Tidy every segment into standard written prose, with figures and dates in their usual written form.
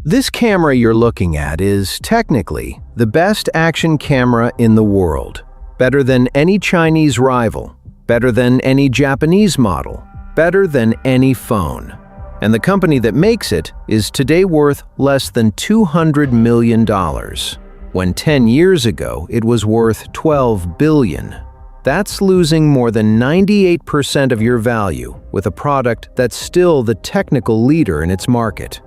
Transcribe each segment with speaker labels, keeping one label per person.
Speaker 1: This camera you're looking at is technically the best action camera in the world. Better than any Chinese rival, better than any Japanese model, better than any phone. And the company that makes it is today worth less than $200 million, when 10 years ago it was worth $12 billion. That's losing more than 98% of your value with a product that's still the technical leader in its market.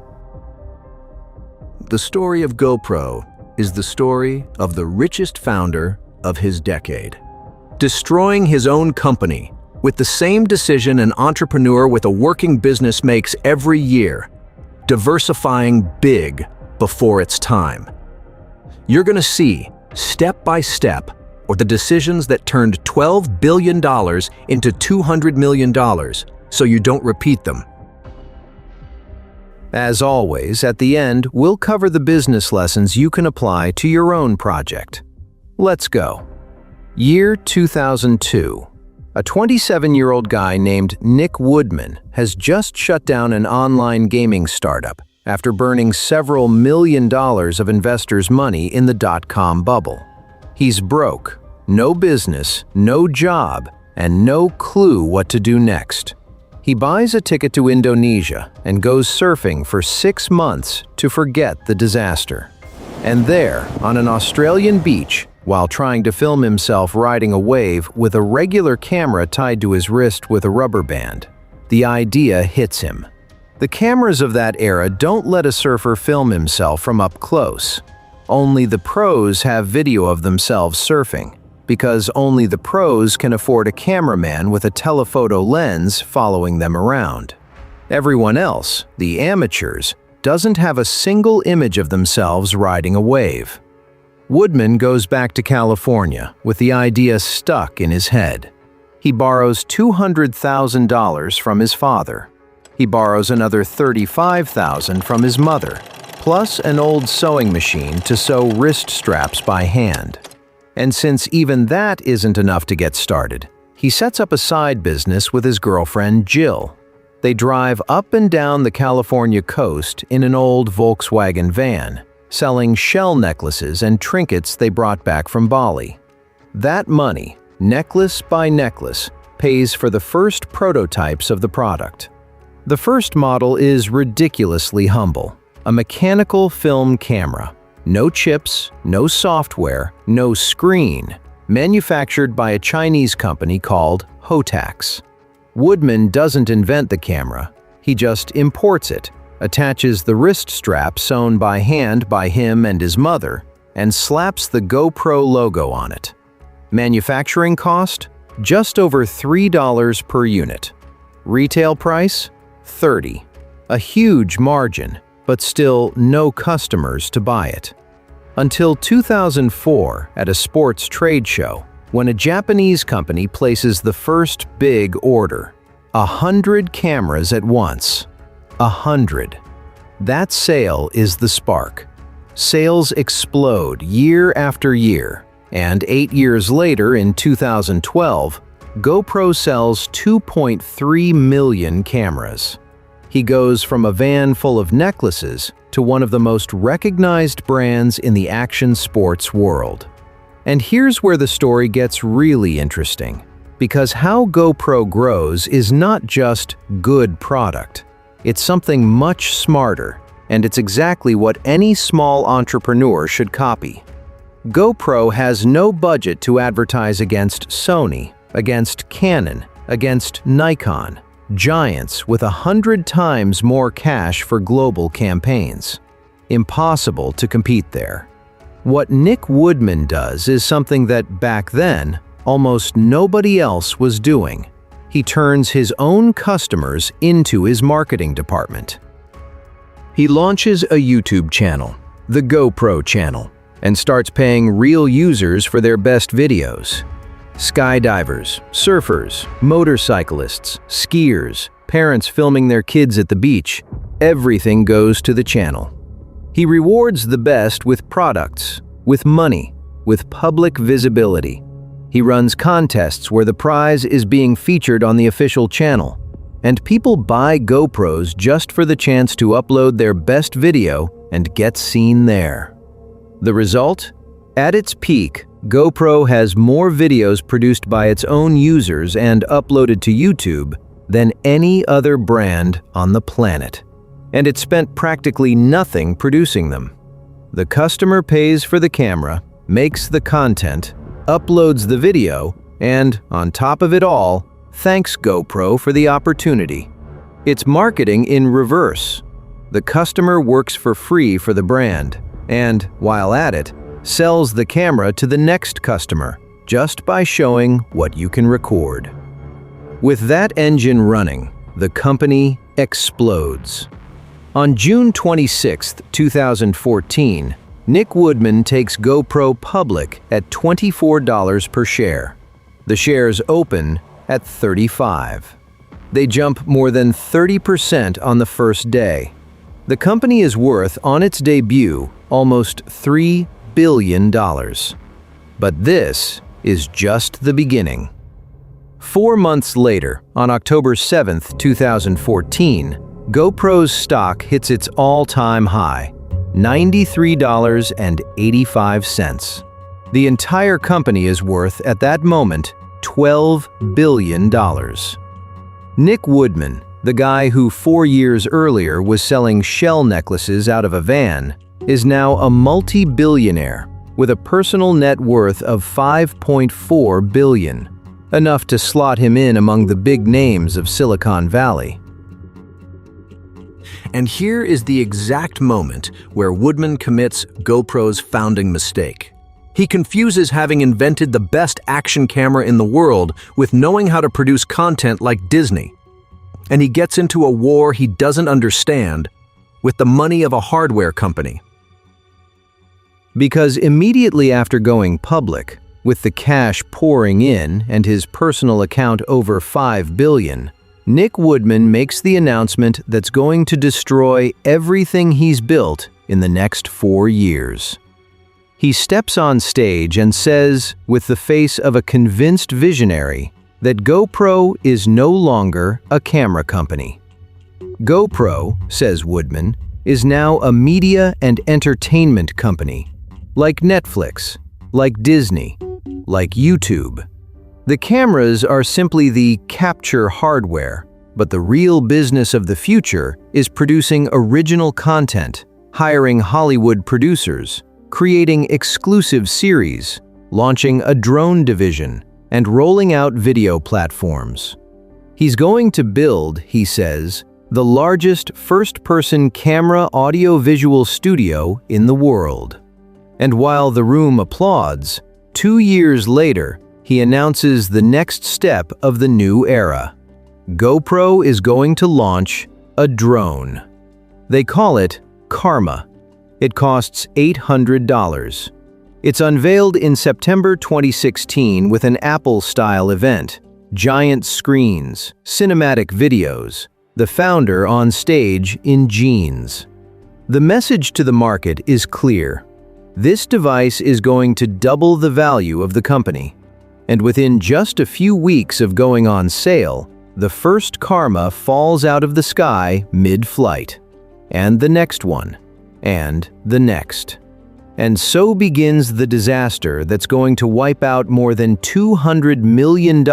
Speaker 1: The story of GoPro is the story of the richest founder of his decade. Destroying his own company with the same decision an entrepreneur with a working business makes every year, diversifying big before it's time. You're going to see, step by step, or the decisions that turned $12 billion into $200 million, so you don't repeat them. As always, at the end, we'll cover the business lessons you can apply to your own project. Let's go. Year 2002. A 27-year-old guy named Nick Woodman has just shut down an online gaming startup after burning several $1 million of investors' money in the dot-com bubble. He's broke, no business, no job, and no clue what to do next. He buys a ticket to Indonesia and goes surfing for 6 months to forget the disaster. And there, on an Australian beach, while trying to film himself riding a wave with a regular camera tied to his wrist with a rubber band, the idea hits him. The cameras of that era don't let a surfer film himself from up close. Only the pros have video of themselves surfing, because only the pros can afford a cameraman with a telephoto lens following them around. Everyone else, the amateurs, doesn't have a single image of themselves riding a wave. Woodman goes back to California with the idea stuck in his head. He borrows $200,000 from his father. He borrows another $35,000 from his mother, plus an old sewing machine to sew wrist straps by hand. And since even that isn't enough to get started, he sets up a side business with his girlfriend, Jill. They drive up and down the California coast in an old Volkswagen van, selling shell necklaces and trinkets they brought back from Bali. That money, necklace by necklace, pays for the first prototypes of the product. The first model is ridiculously humble, a mechanical film camera. No chips, no software, no screen, manufactured by a Chinese company called Hotax. Woodman doesn't invent the camera, he just imports it, attaches the wrist strap sewn by hand by him and his mother, and slaps the GoPro logo on it. Manufacturing cost? Just over $3 per unit. Retail price? $30. A huge margin, but still no customers to buy it. Until 2004 at a sports trade show, when a Japanese company places the first big order. 100 cameras at once. 100. That sale is the spark. Sales explode year after year, and 8 years later in 2012, GoPro sells 2.3 million cameras. He goes from a van full of necklaces to one of the most recognized brands in the action sports world. And here's where the story gets really interesting, because how GoPro grows is not just good product. It's something much smarter, and it's exactly what any small entrepreneur should copy. GoPro has no budget to advertise against Sony, against Canon, against Nikon. Giants with 100 times more cash for global campaigns. Impossible to compete there. What Nick Woodman does is something that back then, almost nobody else was doing. He turns his own customers into his marketing department. He launches a YouTube channel, the GoPro channel, and starts paying real users for their best videos. Skydivers, surfers, motorcyclists, skiers, parents filming their kids at the beach, everything goes to the channel. He rewards the best with products, with money, with public visibility. He runs contests where the prize is being featured on the official channel, and people buy GoPros just for the chance to upload their best video and get seen there. The result? At its peak, GoPro has more videos produced by its own users and uploaded to YouTube than any other brand on the planet. And it spent practically nothing producing them. The customer pays for the camera, makes the content, uploads the video, and, on top of it all, thanks GoPro for the opportunity. It's marketing in reverse. The customer works for free for the brand, and, while at it, sells the camera to the next customer just by showing what you can record. With that engine running, the company explodes. On June 26, 2014, Nick Woodman takes GoPro public at $24 per share. The shares open at $35. They jump more than 30% on the first day. The company is worth, on its debut, almost $3 billion. But this is just the beginning. 4 months later, on October 7, 2014, GoPro's stock hits its all-time high, $93.85. The entire company is worth, at that moment, $12 billion. Nick Woodman, the guy who 4 years earlier was selling shell necklaces out of a van, is now a multi-billionaire with a personal net worth of $5.4 billion, enough to slot him in among the big names of Silicon Valley.
Speaker 2: And here is the exact moment where Woodman commits GoPro's founding mistake. He confuses having invented the best action camera in the world with knowing how to produce content like Disney. And he gets into a war he doesn't understand with the money of a hardware company.
Speaker 1: Because immediately after going public, with the cash pouring in and his personal account over $5 billion, Nick Woodman makes the announcement that's going to destroy everything he's built in the next 4 years. He steps on stage and says, with the face of a convinced visionary, that GoPro is no longer a camera company. GoPro, says Woodman, is now a media and entertainment company, like Netflix, like Disney, like YouTube. The cameras are simply the capture hardware, but the real business of the future is producing original content, hiring Hollywood producers, creating exclusive series, launching a drone division, and rolling out video platforms. He's going to build, he says, the largest first-person camera audio-visual studio in the world. And while the room applauds, 2 years later, he announces the next step of the new era. GoPro is going to launch a drone. They call it Karma. It costs $800. It's unveiled in September 2016 with an Apple-style event, giant screens, cinematic videos, the founder on stage in jeans. The message to the market is clear. This device is going to double the value of the company. And within just a few weeks of going on sale, the first Karma falls out of the sky mid-flight. And the next one. And the next. And so begins the disaster that's going to wipe out more than $200 million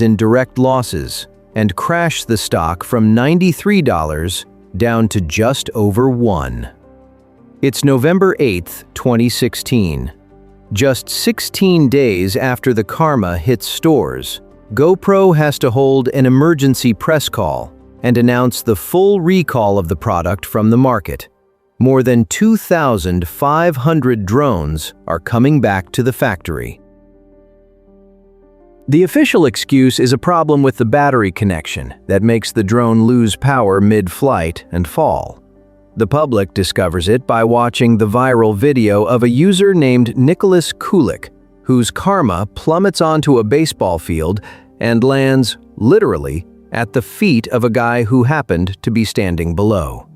Speaker 1: in direct losses and crash the stock from $93 down to just over $1. It's November 8, 2016. Just 16 days after the Karma hits stores, GoPro has to hold an emergency press call and announce the full recall of the product from the market. More than 2,500 drones are coming back to the factory. The official excuse is a problem with the battery connection that makes the drone lose power mid-flight and fall. The public discovers it by watching the viral video of a user named Nicholas Kulik, whose Karma plummets onto a baseball field and lands, literally, at the feet of a guy who happened to be standing below.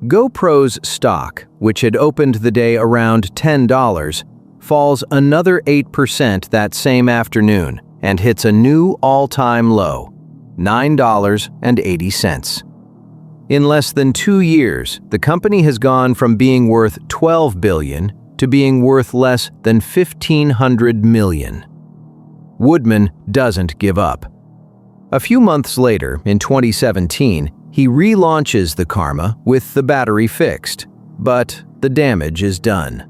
Speaker 1: GoPro's stock, which had opened the day around $10, falls another 8% that same afternoon and hits a new all-time low, $9.80. In less than 2 years, the company has gone from being worth $12 billion to being worth less than $1,500 million. Woodman doesn't give up. A few months later, in 2017, he relaunches the Karma with the battery fixed, but the damage is done.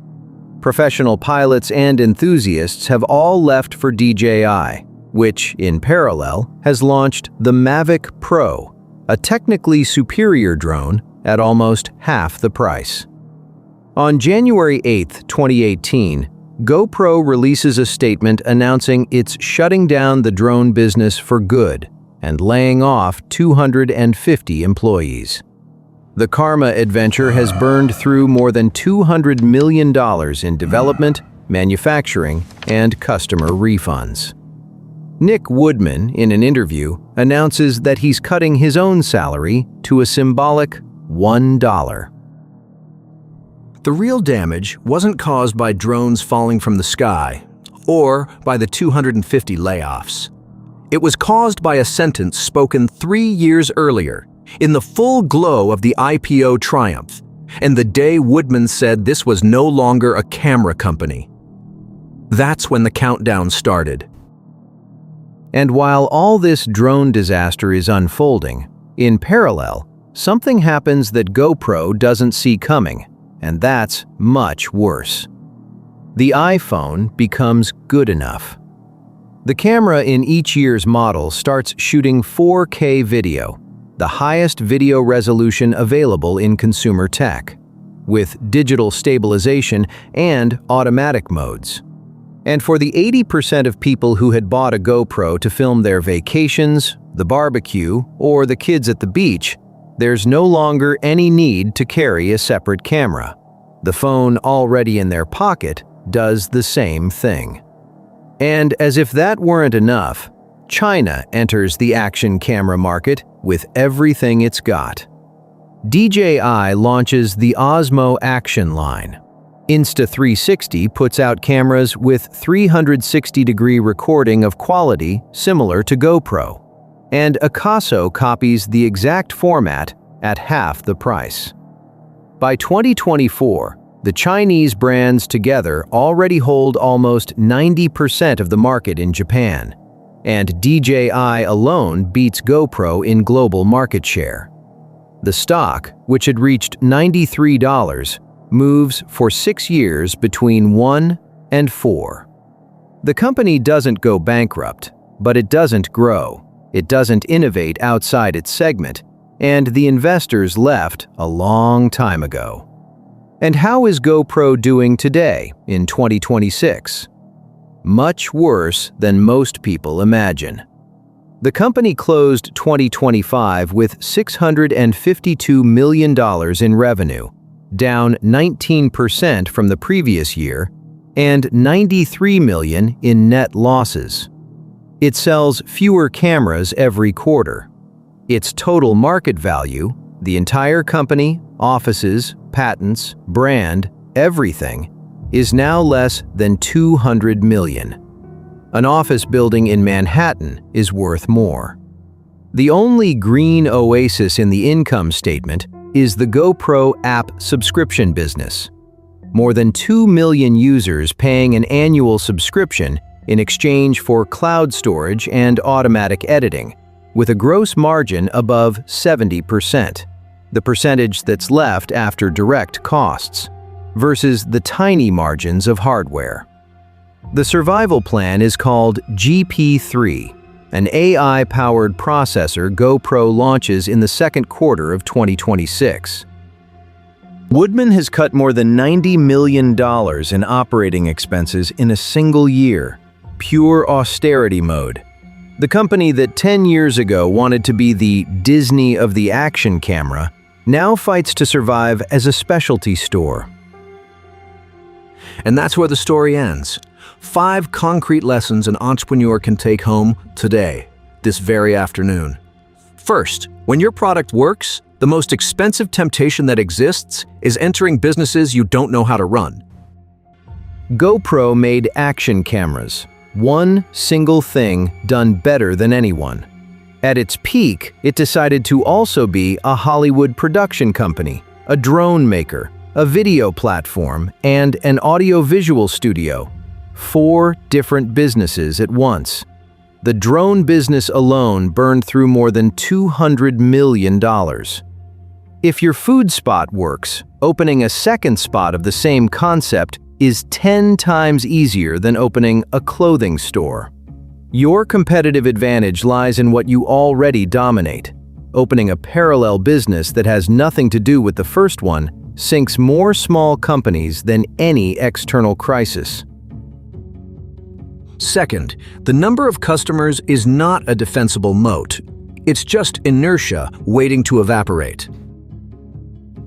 Speaker 1: Professional pilots and enthusiasts have all left for DJI, which, in parallel, has launched the Mavic Pro, a technically superior drone at almost half the price. On January 8, 2018, GoPro releases a statement announcing it's shutting down the drone business for good and laying off 250 employees. The Karma adventure has burned through more than $200 million in development, manufacturing, and customer refunds. Nick Woodman, in an interview, announces that he's cutting his own salary to a symbolic $1.
Speaker 2: The real damage wasn't caused by drones falling from the sky or by the 250 layoffs. It was caused by a sentence spoken 3 years earlier, in the full glow of the IPO triumph, and the day Woodman said this was no longer a camera company. That's when the countdown started.
Speaker 1: And while all this drone disaster is unfolding, in parallel, something happens that GoPro doesn't see coming, and that's much worse. The iPhone becomes good enough. The camera in each year's model starts shooting 4K video, the highest video resolution available in consumer tech, with digital stabilization and automatic modes. And for the 80% of people who had bought a GoPro to film their vacations, the barbecue, or the kids at the beach, there's no longer any need to carry a separate camera. The phone already in their pocket does the same thing. And as if that weren't enough, China enters the action camera market with everything it's got. DJI launches the Osmo Action line. Insta360 puts out cameras with 360-degree recording of quality similar to GoPro, and Akaso copies the exact format at half the price. By 2024, the Chinese brands together already hold almost 90% of the market in Japan, and DJI alone beats GoPro in global market share. The stock, which had reached $93, moves for 6 years between 1 and 4. The company doesn't go bankrupt, but it doesn't grow. It doesn't innovate outside its segment, and the investors left a long time ago. And how is GoPro doing today, in 2026? Much worse than most people imagine. The company closed 2025 with $652 million in revenue, down 19% from the previous year, and $93 million in net losses. It sells fewer cameras every quarter. Its total market value, the entire company, offices, patents, brand, everything, is now less than $200 million. An office building in Manhattan is worth more. The only green oasis in the income statement is the GoPro app subscription business. More than 2 million users paying an annual subscription in exchange for cloud storage and automatic editing, with a gross margin above 70%, the percentage that's left after direct costs, versus the tiny margins of hardware. The survival plan is called GP3, an AI-powered processor GoPro launches in the second quarter of 2026. Woodman has cut more than $90 million in operating expenses in a single year, pure austerity mode. The company that 10 years ago wanted to be the Disney of the action camera now fights to survive as a specialty store.
Speaker 2: And that's where the story ends. 5 concrete lessons an entrepreneur can take home today, this very afternoon. First, when your product works, the most expensive temptation that exists is entering businesses you don't know how to run.
Speaker 1: GoPro made action cameras, one single thing done better than anyone. At its peak, it decided to also be a Hollywood production company, a drone maker, a video platform, and an audio-visual studio. 4 different businesses at once. The drone business alone burned through more than $200 million. If your food spot works, opening a second spot of the same concept is 10 times easier than opening a clothing store. Your competitive advantage lies in what you already dominate. Opening a parallel business that has nothing to do with the first one sinks more small companies than any external crisis.
Speaker 2: Second, the number of customers is not a defensible moat. It's just inertia waiting to evaporate.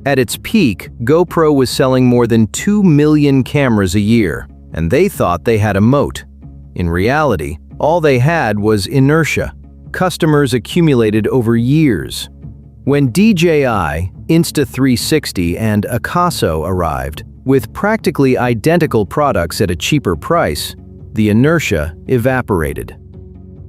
Speaker 1: At its peak, GoPro was selling more than 2 million cameras a year, and they thought they had a moat. In reality, all they had was inertia. Customers accumulated over years. When DJI, Insta360, and Akaso arrived, with practically identical products at a cheaper price, the inertia evaporated.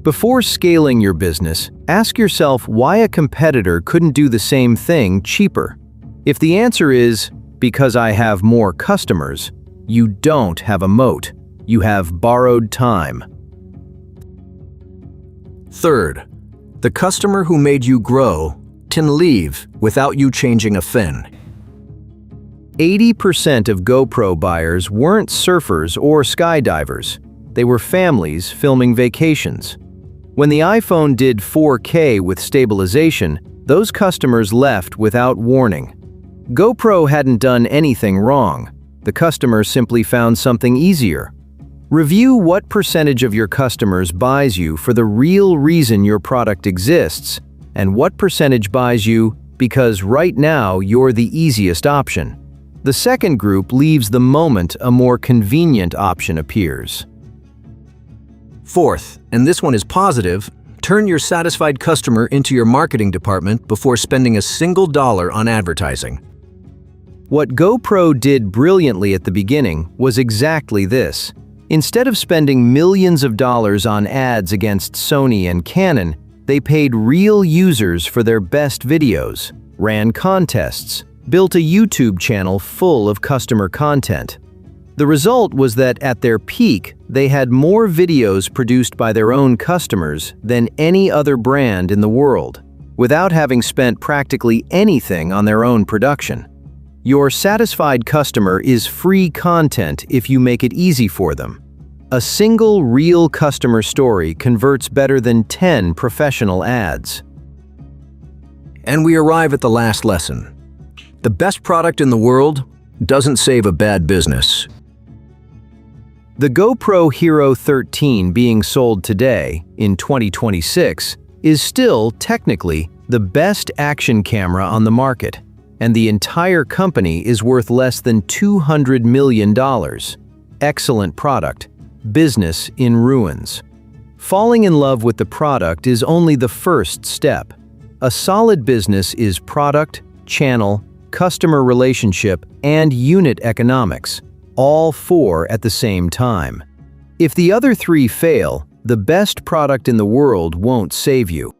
Speaker 1: Before scaling your business, ask yourself why a competitor couldn't do the same thing cheaper. If the answer is, because I have more customers, you don't have a moat. You have borrowed time.
Speaker 2: Third, the customer who made you grow can leave without you changing a fin.
Speaker 1: 80% of GoPro buyers weren't surfers or skydivers. They were families filming vacations. When the iPhone did 4K with stabilization, those customers left without warning. GoPro hadn't done anything wrong. The customer simply found something easier. Review what percentage of your customers buys you for the real reason your product exists, and what percentage buys you because right now you're the easiest option. The second group leaves the moment a more convenient option appears.
Speaker 2: Fourth, and this one is positive, turn your satisfied customer into your marketing department before spending a single dollar on advertising.
Speaker 1: What GoPro did brilliantly at the beginning was exactly this. Instead of spending millions of dollars on ads against Sony and Canon, they paid real users for their best videos, ran contests, built a YouTube channel full of customer content. The result was that at their peak, they had more videos produced by their own customers than any other brand in the world, without having spent practically anything on their own production. Your satisfied customer is free content if you make it easy for them. A single real customer story converts better than 10 professional ads.
Speaker 2: And we arrive at the last lesson. The best product in the world doesn't save a bad business.
Speaker 1: The GoPro Hero 13 being sold today, in 2026, is still technically the best action camera on the market, and the entire company is worth less than $200 million. Excellent product. Business in ruins. Falling in love with the product is only the first step. A solid business is product, channel, customer relationship, and unit economics, all 4 at the same time. If the other 3 fail, the best product in the world won't save you.